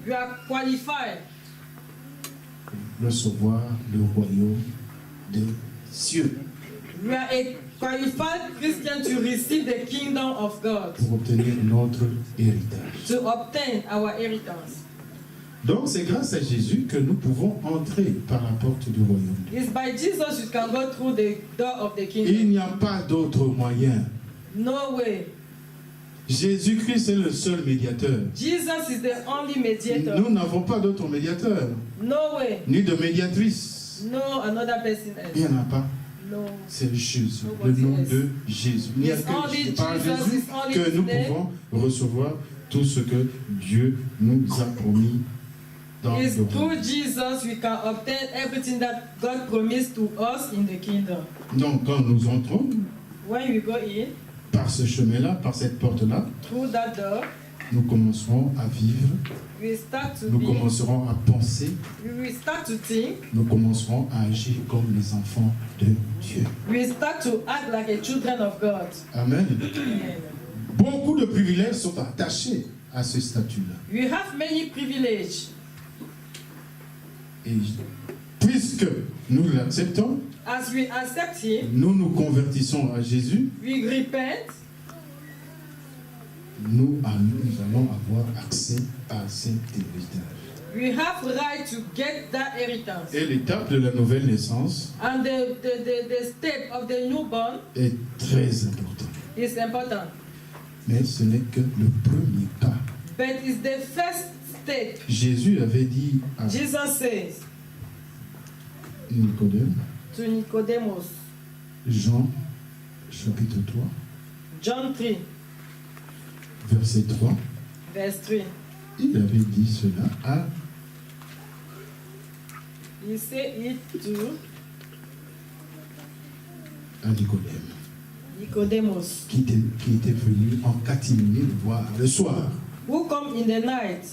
You are qualified. Recevoir le royaume des cieux. You are a qualified Christian to receive the kingdom of God. Pour obtenir notre héritage. To obtain our inheritance. Donc c'est grâce à Jésus que nous pouvons entrer par la porte du royaume. It's by Jesus you can go through the door of the kingdom. Il n'y a pas d'autre moyen. No way. Jésus-Christ est le seul médiateur. Jesus is the only mediator. Nous n'avons pas d'autre médiateur. No way. Ni de médiatrice. No another person else. Il n'y en a pas. No. C'est Jésus, le Nobody nom else. de Jésus. Il n'y a It's only que par Jesus, Jésus it's only que nous His name. pouvons recevoir tout ce que Dieu nous a promis dans It's le through royaume. Jesus we can obtain everything that God promised to us in the kingdom. Donc quand nous entrons When we go in, par ce chemin-là, par cette porte-là, through that door, nous commencerons à vivre, we start to nous be, commencerons à penser, we will start to think, nous commencerons à agir comme les enfants de Dieu. we start to act like a children of God. Amen. Amen. Beaucoup de privilèges sont attachés à ce statut-là. We have many privileges. Et puisque nous l'acceptons, As we accept Him, nous nous convertissons à Jésus, we repent, nous allons avoir accès à cet héritage. we have right to get that inheritance. Et l'étape de la nouvelle naissance And the step of the newborn est très importante. is important. Mais ce n'est que le premier pas. But it's the first step. Jésus avait dit à Jesus says Nicodème, to Nicodemus, Jean chapitre 3, John 3, verset 3, verse 3. il avait dit cela à He said it to Nicodème, Nicodemus, qui était venu en catimini le voir le soir. who come in the night.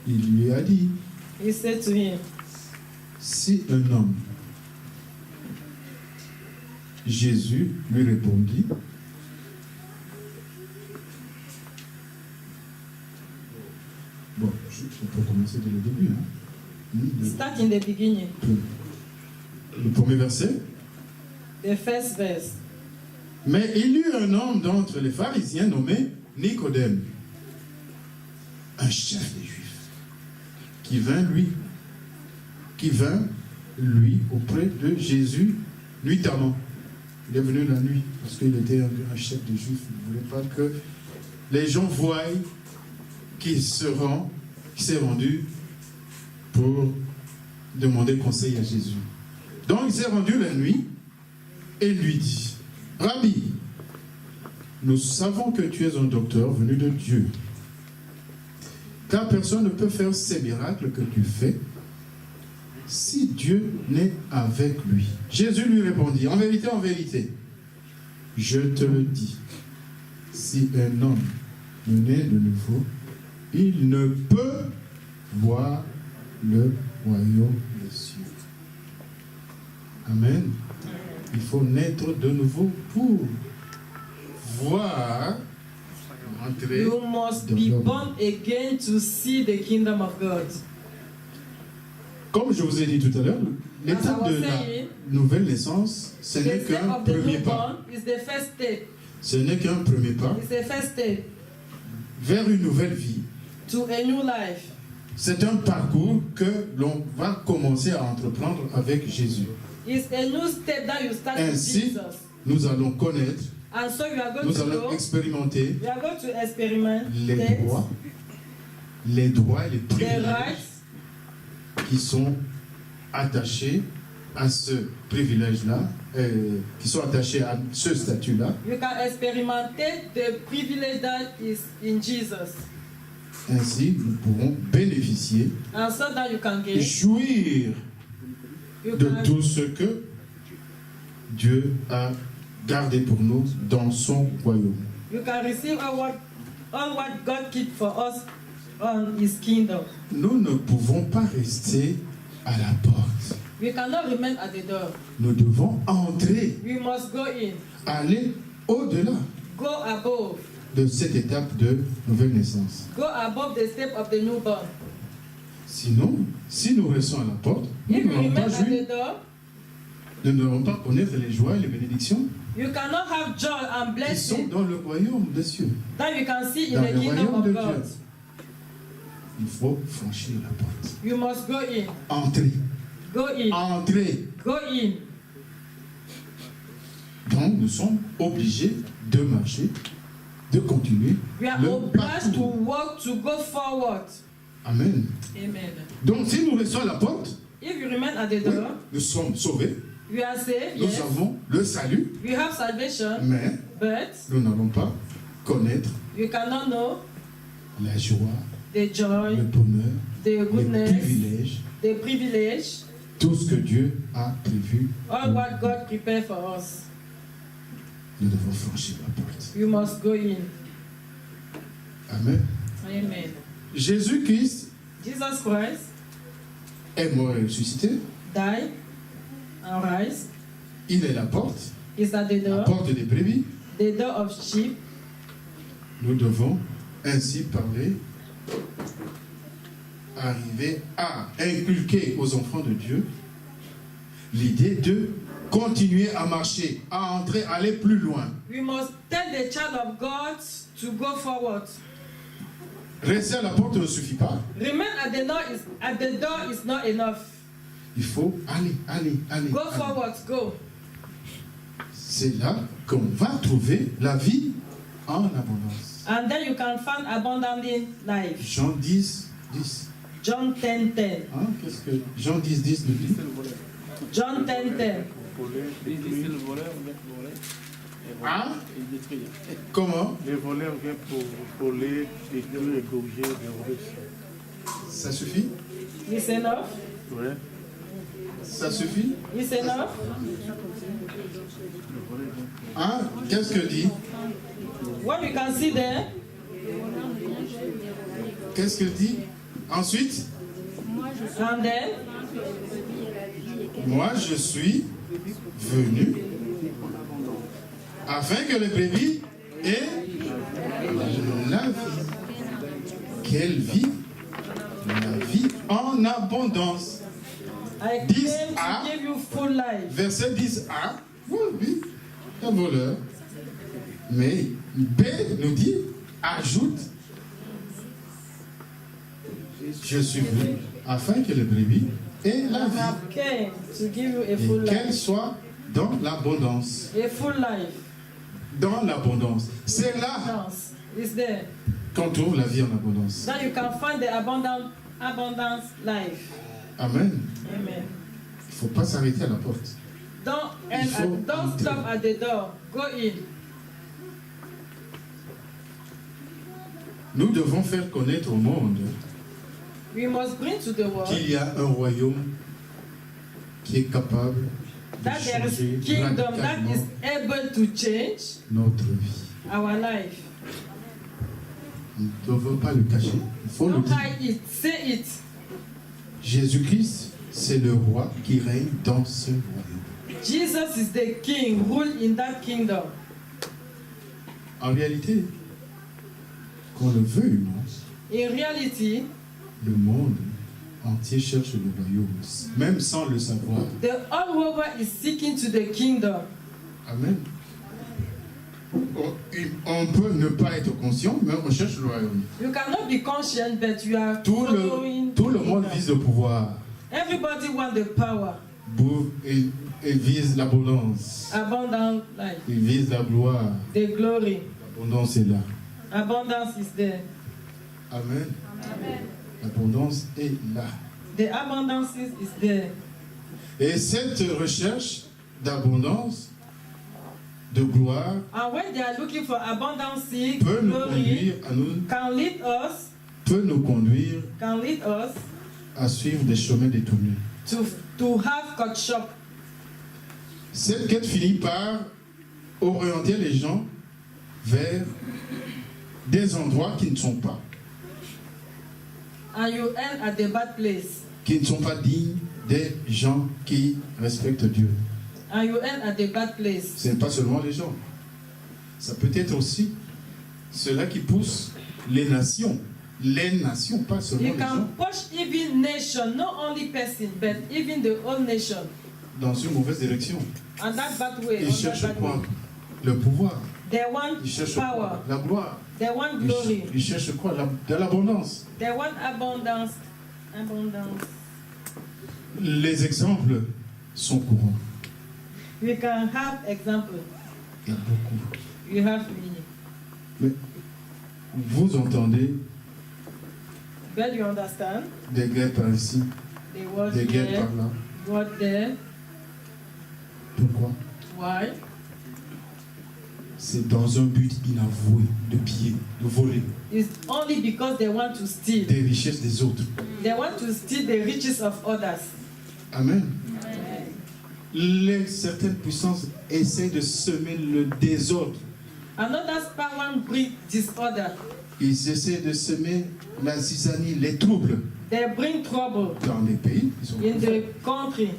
Il lui a dit, He said to him, si un homme, Jésus lui répondit, bon, on peut commencer dès le début. Hein. start in the beginning, Le premier verset. the first verse. Mais il y eut un homme d'entre les pharisiens nommé Nicodème, un chef des Juifs, qui vint lui auprès de Jésus nuitamment. Il est venu la nuit parce qu'il était un chef des Juifs. Il ne voulait pas que les gens voient qu'il s'est rendu pour demander conseil à Jésus. Donc il s'est rendu la nuit et lui dit, Rabbi, nous savons que tu es un docteur venu de Dieu, car personne ne peut faire ces miracles que tu fais si Dieu n'est avec lui. Jésus lui répondit, en vérité, je te le dis, si un homme ne naît de nouveau, il ne peut voir le royaume des cieux. Amen. Il faut naître de nouveau pour voir, entrer You must dans be le born again to see the kingdom of God. Comme je vous ai dit tout à l'heure, l'étape As I was de la saying, nouvelle naissance, ce n'est The step qu'un of the premier pas. newborn is the first step. Ce n'est qu'un premier pas It's the first step vers une nouvelle vie. to a new life. C'est un parcours que l'on va commencer à entreprendre avec Jésus. It's a new step that you start with Ainsi, Jesus. nous allons connaître, And so you are going nous to allons know, expérimenter you are going to experiment les droits et les the privilèges rights qui sont attachés à ce privilège-là, qui sont attachés à ce statut-là. you can experiment the privilege that is in Jesus. Ainsi, nous pourrons bénéficier, And so that you can gain, jouir you de can, tout ce que Dieu a gardé pour nous dans son royaume. you can receive all what God keeps for us on His kingdom. Nous ne pouvons pas rester à la porte. We cannot remain at the door. Nous devons entrer, We must go in, aller au-delà go above de cette étape de nouvelle naissance. the step of the newborn. Sinon, si nous restons à la porte, nous If you n'allons pas remain at jouir, the door, nous n'allons pas connaître les joies et les bénédictions you cannot have joy and qui sont blessing dans le royaume des cieux. that you can see in Dans the le kingdom royaume de of Dieu. God. Il faut franchir la porte. You must go in, Entrer. go in, Entrer. go in. Donc, nous sommes obligés de marcher, de continuer We are le obliged to parcours. walk, to go forward. Amen. Amen. Donc, si nous restons à la porte, If you remain at the oui, door, nous sommes sauvés, we are saved, nous yes. avons le salut, We have salvation, mais but nous n'allons pas connaître you cannot know la joie, the joy, le bonheur, the les goodness, privilèges, the privilege, tout ce que Dieu a prévu. all what God prepared for us. Nous devons franchir la porte. You must go in. Amen. Amen. Jésus-Christ Jesus Christ est mort et ressuscité. died and rise. Il est la porte, Is at the la door, porte des brebis. the door of sheep. Nous devons ainsi parler, arriver à inculquer aux enfants de Dieu l'idée de continuer à marcher, à entrer, à aller plus loin. We must tell the child of God to go forward. Rester à la porte ne suffit pas. Remain at the door is not enough. Il faut aller, aller, aller. Go aller. forward, go. C'est là qu'on va trouver la vie en abondance. And then you can find abundantly life. Jean 10, 10. John 10:10. Hein, qu'est-ce que Jean 10, 10 nous dit? John 10:10. Hein? Comment? Les voleurs viennent pour voler, détruire, égorger, dévorer. Ça suffit? Is enough? Ouais. Ça suffit? Is enough? Hein? Qu'est-ce que dit? What we can see there, Qu'est-ce que dit? Ensuite, and then moi je suis venu afin que les brebis aient la vie. Quelle vie? La vie en abondance. I 10 came A. to give you full life. Verset 10a, oui, un voleur. Mais B nous dit, ajoute, je suis venu afin que les brebis aient la I vie have came to give you a full et qu'elle life. soit dans l'abondance. A full life. Dans l'abondance. C'est là Abundance is there. qu'on trouve la vie en abondance. Then you can find the abundance life. Amen. Amen. Il ne faut pas s'arrêter à la porte. Don't stop at the door. Go in. Nous devons faire connaître au monde We must bring to the world qu'il y a un royaume qui est capable de that there changer is kingdom that radicalement is able to change notre vie. our life. Nous ne devons pas le cacher. Il faut le Don't dire. hide it. Say it. Jésus-Christ, c'est le roi qui règne dans ce royaume. Jesus is the king, rule in that kingdom. En réalité, qu'on le veuille ou non, In reality, le monde entier cherche le royaume, même sans le savoir. the whole world is seeking to the kingdom. Amen. On peut ne pas être conscient, mais on cherche le royaume. You cannot be conscient, but you are Tout following le the monde kingdom. vise le pouvoir, Everybody wants the power, et vise l'abondance, abundant life, il vise la gloire. the glory. L'abondance est là. Abundance is there. Amen. L'abondance est là. The abundance is there. Et cette recherche d'abondance, de gloire, And when they are looking for abundance, peut nous glory, conduire à can lead us à suivre des chemins détournés. to have cut shop. Cette quête finit par orienter les gens vers des endroits qui ne sont pas, And you end at the bad place. qui ne sont pas dignes des gens qui respectent Dieu. And you end at the bad place. Ce n'est pas seulement les gens. Ça peut être aussi cela qui pousse les nations, les nations, pas seulement You les can gens, push even nation, not only person, but even the whole nation. dans une mauvaise direction. And that bad way. Ils on that cherchent bad quoi? way. Le pouvoir. They want Ils cherchent power. quoi? La gloire. They want Ils glory. ils cherchent quoi? De l'abondance. They want abundance. Abundance. Les exemples sont courants. We can have example. Il y a beaucoup. You have many. Mais vous entendez But you understand? des guerres par ici, They was des guerres there, par là. what there, Pourquoi? why? C'est dans un but inavoué de piller, de voler It's only because they want to steal. des richesses des autres. They want to steal the riches of others. Amen. Certaines puissances essaient de semer le désordre. Another power bring disorder. Ils essaient de semer la zizanie, les troubles They bring trouble dans les pays. in the country.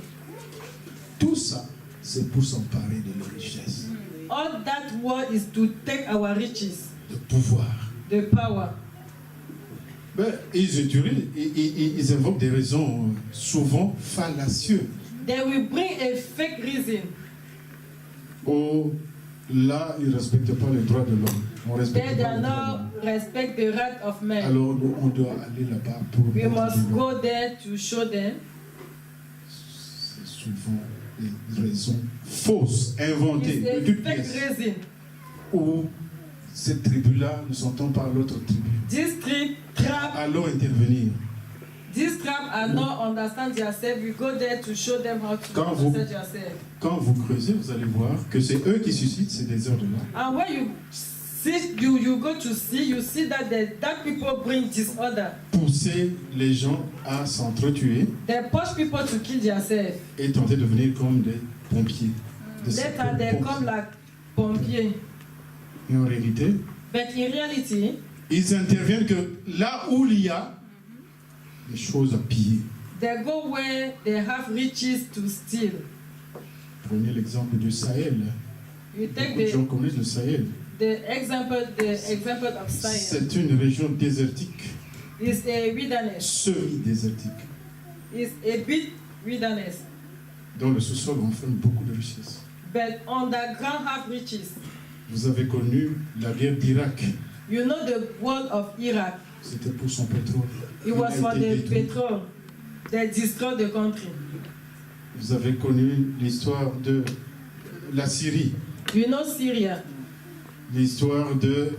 Tout ça, c'est pour s'emparer de leurs richesses, All that word is to take our riches, de pouvoir. the power. Ben, ils invoquent des raisons souvent fallacieuses. They will bring a fake reason. Oh, là, ils ne respectent pas les droits de l'homme. On respecte They pas do les droits de not l'homme. respect the right of man. Alors, on doit aller là-bas pour... We mettre must des lois. go there to show them. C'est souvent des raisons fausses, inventées, It's a de toutes fake pièces. reason. Où cette tribu-là ne s'entend pas à l'autre tribu. This trap, Allons intervenir. this trap are not understand yourself. We go there to show them how to Quand vous- understand yourself. Quand vous creusez, vous allez voir que c'est eux qui suscitent ces désordres-là. And when you see, you go to see, you see that that people bring disorder. Pousser les gens à s'entretuer They push people to kill themselves. et tenter de devenir comme des pompiers. Des Later they sapeurs-pompiers. come like pompiers. Et en réalité, But in reality, ils interviennent que là où il y a des choses à piller. they go where they have riches to steal. Prenez l'exemple du Sahel. You take Beaucoup de gens connaissent le Sahel. the example of science. C'est une région désertique, It's a wilderness. semi-désertique, It's a big wilderness. dont le sous-sol renferme beaucoup de richesses. But underground have riches. Vous avez connu la guerre d'Irak. You know the world of Iraq. C'était pour son pétrole. It was Il a for été the détruit. petrol. They destroyed the country. Vous avez connu l'histoire de la Syrie, You know Syria. l'histoire de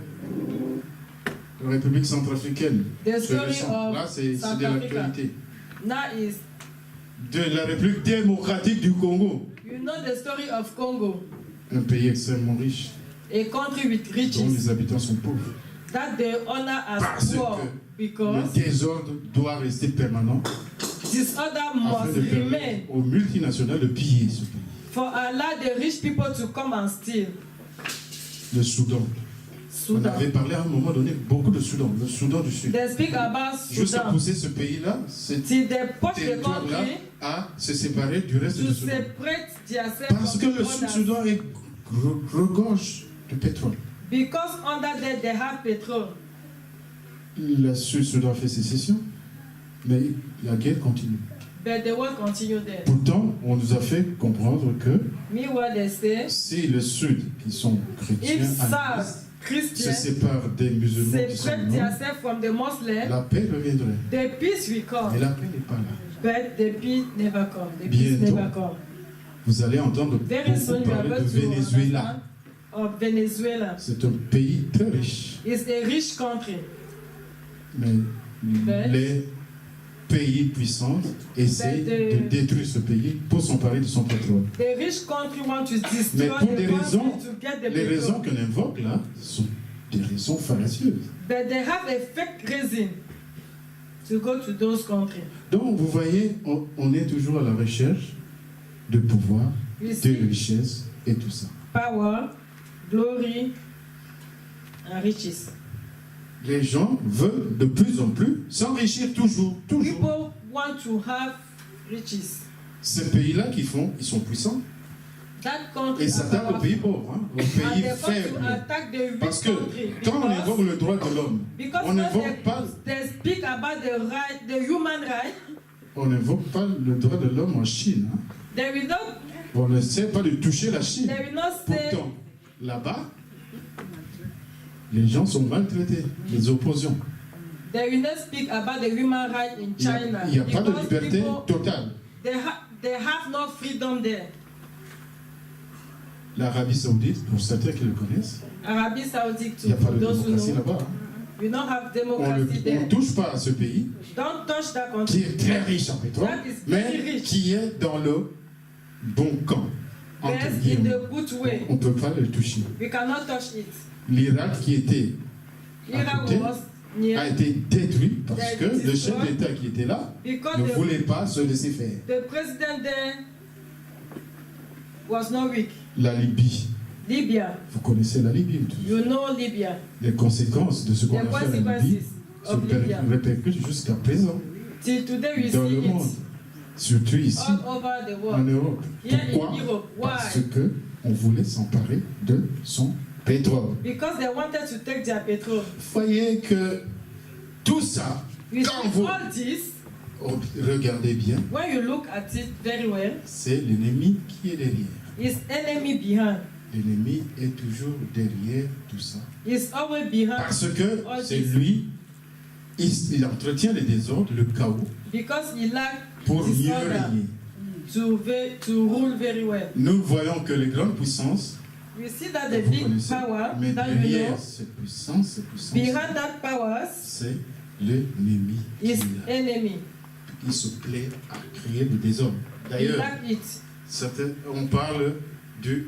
la République centrafricaine. The C'est story récent. Là, of c'est de South Africa. l'actualité. Now is, De la République démocratique du Congo, you know the story of Congo, un pays extrêmement riche, a country with dont riches, les habitants sont pauvres. that the owner Parce has poor que because le désordre doit rester permanent disorder afin must de remain permettre aux multinationales de piller ce pays. for allow the rich people to come and steal. Le Soudan. On Sudan. avait parlé à un moment donné beaucoup de Soudan, le Soudan du Sud. They speak about Juste à Sudan. pousser ce pays-là, ce Till they push the territoire-là, country à se séparer du reste to du Soudan. separate themselves Parce from que the le others. Soudan est regorge de pétrole. Because under there they have petrol. Le Sud-Soudan fait sécession, mais la guerre continue. But the war continue there. Pourtant, on nous a fait comprendre que Meanwhile, they say, si le Sud, qui sont chrétiens, if se South Christians sépare des musulmans qui sont separate non, themselves from the Muslims, la paix reviendrait. the peace will come. Mais la paix n'est pas là. But the peace never come. The peace Bientôt. never come. Vous allez entendre Very soon beaucoup you are parler de going to Venezuela. understand of Venezuela. C'est un pays très riche. It's a rich country. Mais les pays puissants essayent de détruire ce pays pour s'emparer de son pétrole. The rich country want to Mais destroy pour the des country raisons, to get the les raisons petrol. qu'on invoque là sont des raisons fallacieuses. But they have a fake reason to go to those countries. Donc vous voyez, on est toujours à la recherche de pouvoir, You de see, richesse et tout ça. power, glory, and riches. Les gens veulent de plus en plus s'enrichir toujours. People want to have riches. Ces pays-là ils sont puissants. that country Et are s'attaque aux powerful. pays pauvres, hein, aux And pays they're going to faibles. attack the weak Parce que country. quand on évoque le droit de l'homme, Because on when n'évoque pas, they speak about the human right, on n'évoque pas le droit de l'homme en Chine. Hein. they will not, On ne sait pas de toucher la Chine. they will not say, Pourtant, là-bas, les gens sont maltraités, les opposants. they will not speak about the human right in Il China. n'y a pas de Because liberté people, totale. they have no freedom there. L'Arabie Saoudite, pour certains qui le connaissent, Arabie Saoudite il n'y too, a pas for de those who démocratie know. là-bas. Hein. We don't have On democracy ne there. touche pas à ce pays Don't touch that qui country. est très riche en pétrole, That is very mais rich. qui est dans le bon camp. Entre Yes, in guillemets. the good way. On ne peut pas le toucher. We cannot touch it. L'Irak qui était à Iraq côté was near a été détruit parce They que le chef destroyed d'État qui était là because ne the voulait pas se laisser faire. The president there was not weak. La Libye, Libya, vous connaissez la Libye. you know Libya. Les conséquences de ce qu'on The a fait à la Libye consequences se of Libya. répercutent jusqu'à présent Till today we dans le see monde, it surtout ici all over the en world. Europe. Here Pourquoi? in Europe. Parce Why? que on voulait s'emparer de son pétrole. Because they wanted to take their petrol. Voyez que tout ça, We quand see vous all this, regardez bien, when you look at it very well, c'est l'ennemi qui est derrière. it's enemy behind. L'ennemi est toujours derrière tout ça. It's always behind Parce que all c'est this. lui, il entretient le désordre, le chaos, Because he lacked pour mieux disorder régner. to rule very well. Nous voyons que les grandes puissances, We see that the vous big connaissez, power mais that we know, derrière ces puissances, behind that powers c'est l'ennemi qui is est là, enemy. qui se plaît à créer le désordre. He D'ailleurs, lacked it. on parle de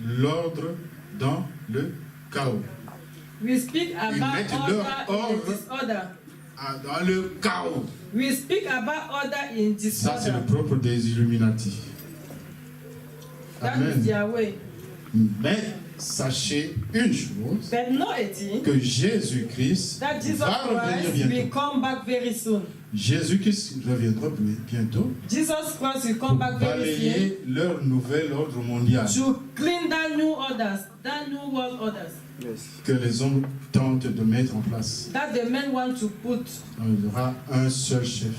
l'ordre dans le chaos. We speak about mettent leur order in ordre. disorder. Ah, dans le chaos. We speak about order in Ça, c'est le disorder. propre des Illuminati. That is Amen. their way. Mais sachez une chose, But know a thing, que Jésus-Christ that Jesus va revenir Christ will bientôt. come back very soon. Jésus-Christ reviendra bientôt Jesus Christ will pour come back very soon balayer leur nouvel ordre mondial to clean that new orders, that new world orders Yes. que les hommes tentent de mettre en place. that the men want to put, Il y aura un seul chef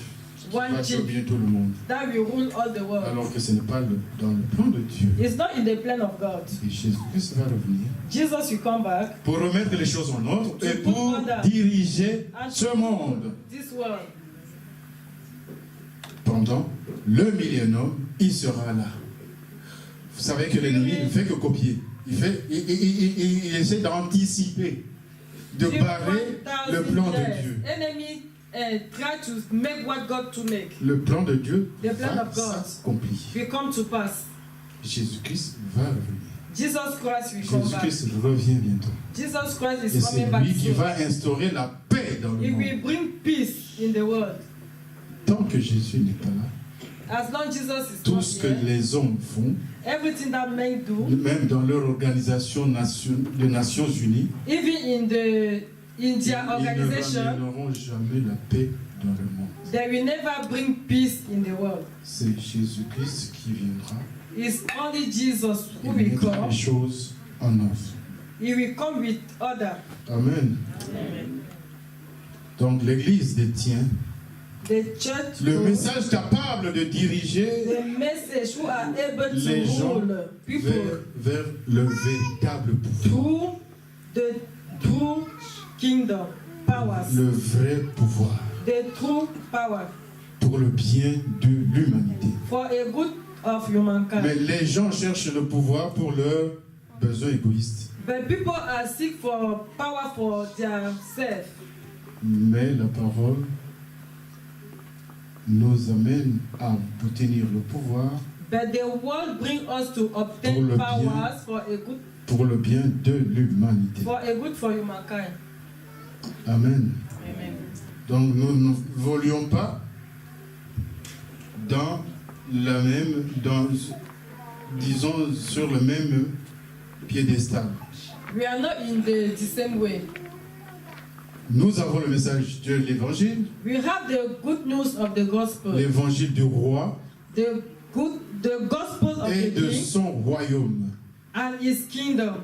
qui one va chief dominer tout le monde. that will rule all the world. Alors que ce n'est pas dans le plan de Dieu. It's not in the plan of God. Et Jésus-Christ va revenir Jesus will come back pour remettre les choses en ordre To et put pour order. diriger and ce monde. this world. Pendant le millénaire, il sera là. Vous savez que l'ennemi ne fait que copier. Il essaie d'anticiper, de barrer le plan de Dieu. Enemy try to make what God to make. Le plan de Dieu The plan va of God. s'accomplir. Will come to pass. Jésus-Christ va revenir. Jesus Christ will come back. Jésus-Christ revient bientôt. Jesus Christ Et is c'est coming back lui qui soon. va instaurer la paix dans le He monde. will bring peace in the world. Tant que Jésus n'est pas là, As long Jesus is tout not ce que here, les hommes font, everything that men do, même dans leur organisation des Nations Unies, even in their ils ne organization, ramèneront jamais la paix dans le monde. they will never bring peace in the world. C'est Jésus-Christ qui viendra It's only Jesus et who will mettra come. les choses en ordre. He will come with order. Amen. Donc l'Église détient The church, le message capable de diriger the message who are able les to gens rule people vers le véritable pouvoir. through the true kingdom powers, Le vrai pouvoir the true power pour le bien de l'humanité. for a good of humankind. Mais les gens cherchent le pouvoir pour leurs besoins égoïstes. But people are seek for power for their self. Mais la parole nous amène à obtenir le pouvoir But the world bring us to Pour obtain le powers pour le bien de l'humanité. for a good for humankind. Amen. Amen. Donc nous ne voulions pas dans la même, disons sur le même piédestal. We are not in the same way. Nous avons le message de l'évangile, We have the good news of the gospel, l'évangile du roi, the the gospel of et the de king son royaume. and his kingdom.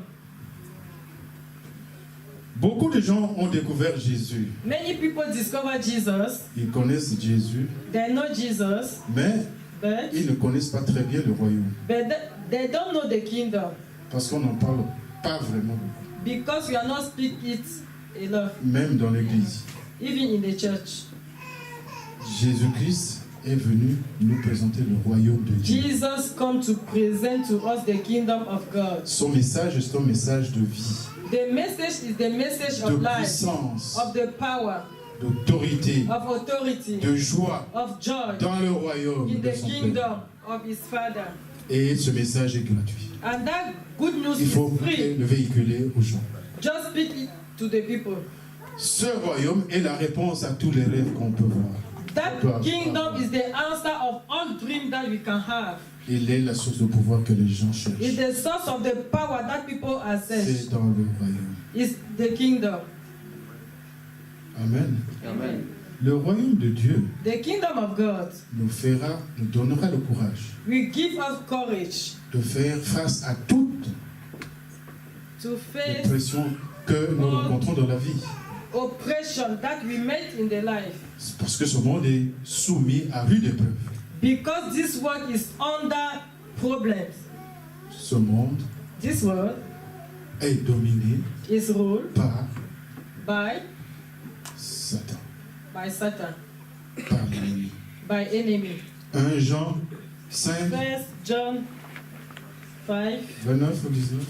Beaucoup de gens ont découvert Jésus. Many people discover Jesus, Ils connaissent Jésus, they know Jesus, mais but ils ne connaissent pas très bien le royaume. they don't know the kingdom Parce qu'on n'en parle pas vraiment beaucoup. because we are not speak it enough, Même dans l'église. even in the church. Jésus-Christ est venu nous présenter le royaume de Dieu. Jesus come to present to us the kingdom of God. Son message est un message de vie, The message is the message de of life, puissance, of the power, d'autorité, of authority, de joie of joy dans le royaume in de the son Père. kingdom of his Father. Et ce message est gratuit. And that good news Il is faut free. le véhiculer aux gens. Just speak it to the people. Ce royaume est la réponse à tous les rêves qu'on peut voir. That kingdom is the answer of all dreams that we can have. Il est la source de pouvoir que les gens cherchent. It's the source of the power that people are C'est searching. dans le royaume. It's the kingdom. Amen. Amen. Le royaume de Dieu The kingdom of God nous donnera le courage will give us courage de faire face à toutes to les face pressions que nous rencontrons dans la vie. oppression that we met in the life. C'est parce que ce monde est soumis à rude épreuve. Because this world is under problems. Ce monde This world est dominé is ruled par by Satan, Satan, par l'ennemi. by enemy. 1 Jean 5, 1 John 5. 29 ou 19.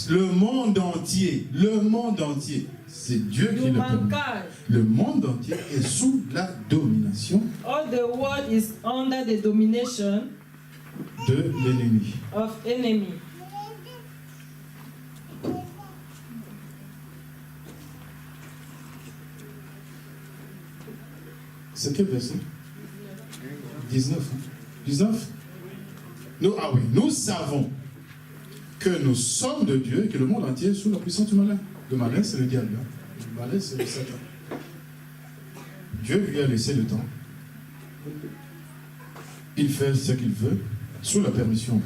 Le monde entier, c'est Dieu qui le permet. Humankind, Le monde entier est sous la domination all the world is under the domination de l'ennemi. of enemy. C'est quel verset? 19. 19? Nous savons que nous sommes de Dieu et que le monde entier est sous la puissance du malin. Le malin, c'est le diable. Le malin, c'est le Satan. Dieu lui a laissé le temps. Il fait ce qu'il veut, sous la permission.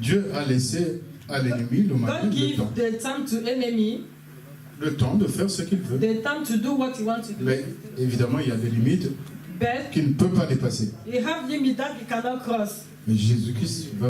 Dieu a laissé à l'ennemi, le malin, God le give temps. the time to enemy, Le temps de faire ce qu'il veut. the time to do what he wants to do. Mais évidemment, il y a des limites But qu'il ne peut pas dépasser. he have limit that he cannot cross. Mais Jésus-Christ va